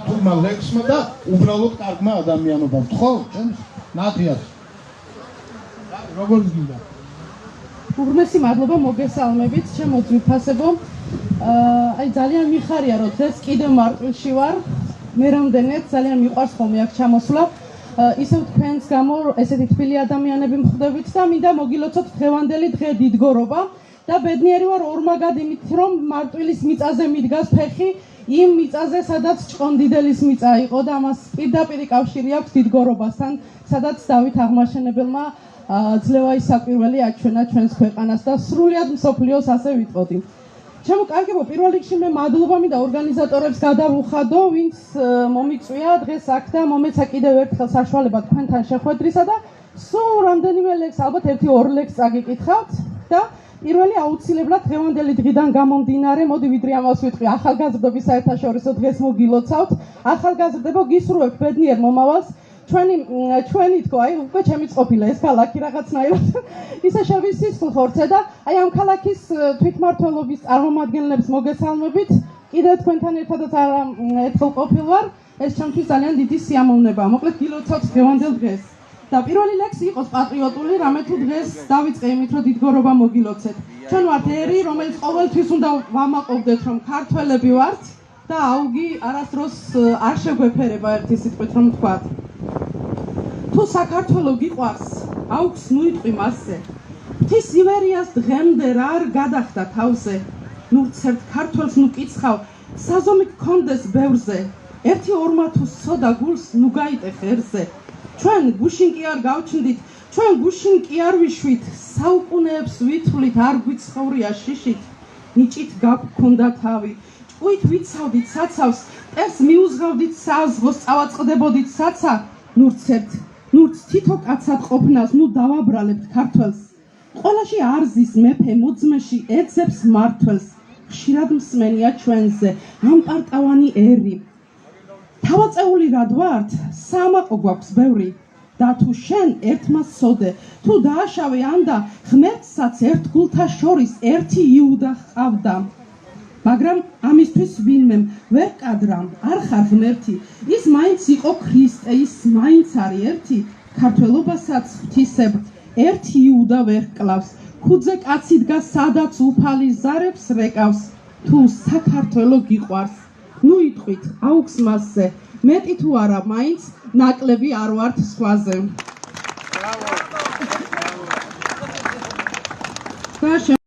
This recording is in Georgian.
ქართულმა ლექსმა და უბრალოდ კარგმა ადამიანობამ. ხო? ნათიას. როგორ გინდა? უღრმესი მადლობა მოგესალმებით, ჩემო ძვირფასებო. აი ძალიან მიხარია, რომ დღეს კიდევ მარტვილში ვარ. მე რამდენად ძალიან მიყვარს ხოლმე აქ ჩამოსვლა. ისევ თქვენს გამო ესეთი თბილი ადამიანები მხვდებით და მინდა მოგილოცოთ დღევანდელი დღე დიდგორობა და ბედნიერი ვარ ორმაგად იმით, რომ მარტვილის მიწაზე მიდგას ფეხი იმ მიწაზე, სადაც ჭყონდიდელის მიწა იყო და ამას პირდაპირ კავშირი აქვს დიდგორობასთან, სადაც დავით აღმაშენებელმა ძლევა ის საკვირველი აჩვენა ჩვენს ქვეყანას და სრულად მსოფლიოს ასე ვიტყოდი. ჩემო კარგებო, პირველ რიგში მე მადლობა მინდა ორგანიზატორებს გადავუხადო, ვინც მომიწვია დღეს აქ და მომეცა კიდევ ერთხელ საშუალება თქვენთან შეხვედრისა და სულ რამდენიმე ლექს, ალბათ 1-2 ლექს წაგიკითხავთ და პირველი აუცილებლად დღევანდელი დღიდან გამომდინარე, მოდი ვიდრე ამას ვიტყვი, ახალგაზრდობის საერთაშორისო დღეს მოგილოცავთ. ახალგაზრდებო, გისურვებთ ბედნიერ მომავალს. ჩვენი თქო, აი უკვე ჩემი ყოფილა ეს ქალაქი რაღაცნაირად ისე შევისისხლ ხორცე და აი ამ ქალაქის თვითმმართველობის წარმომადგენლებს მოგესალმებით. კიდევ თქვენთან ერთადაც ერთხელ ყოფილ ვარ, ეს ჩემთვის ძალიან დიდი სიამოვნებაა. მოკლედ გილოცავთ დღევანდელ დღეს. და პირველი ლექსი იყოს პატრიოტული, რამე თუ დღეს დავიწყე იმით, რომ დიდგორობა მოგილოცეთ. ჩვენ ვართ ერი, რომელიც ყოველთვის უნდა ვამაყობდეთ, რომ ქართველები ვართ და აუგი არასდროს არ შეგვეფერება ერთი სიტყვით რომ ვთქვათ. თუ საქართველო გიყვარს, აუგს ნუიტყვი მასზე. ღვთის ივერიას დღემდე რა არ გადახდა თავზე. ნურცერთ ქართველს ნუ კიცხავ, საზომი გქონდეს ბევრზე. ერთი ორმა თუ სცოდა გულს, ნუ გაიტე ხერზე. ჩვენ გუშინ კი არ გავჩნდით, ჩვენ გუშინ კი არ ვიშვით, საუკუნეებს ვითვლით, არ გვიცხოვრია შიშით. ნიჭით გაგქონდა თავი, ჭკუით ვიცავდით საცავს, ტერს მიუზღავდით საზღოს, წავაწყდებოდით საცა. ნურც თითო კაცად ყოფნას, ნუ დავაბრალებთ ქართველს. ყველაში არზის მეფე მოძმეში ეძებს მართველს. ხშირად მსმენია ჩვენზე ამპარტავანი ერი. თავაწეული რად ვართ, სამაყო გვაქვს ბევრი. და თუ შენ ერთმა სოდე, თუ დააშავე ანდა, ღმერთსაც ერთ გულთა შორის ერთი იუდა ჰყავდა. მაგრამ ამისთვის ვინმემ ვერ კადრა, არ ხარ ღმერთი, ის მაინც იყო ქრისტე, ის მაინც არის ერთი. ქართველობასაც ღვთისებრ ერთი იუდა ვერ ჰკლავს. ქუდზე კაცი დგას, სადაც უფალი ზარებს რეკავს. თუ საქართველო გიყვარს, ნუ იტყვით აუგს მასზე. მეტი თუ არა, მაინც ნაკლები არ ვართ სხვაზე.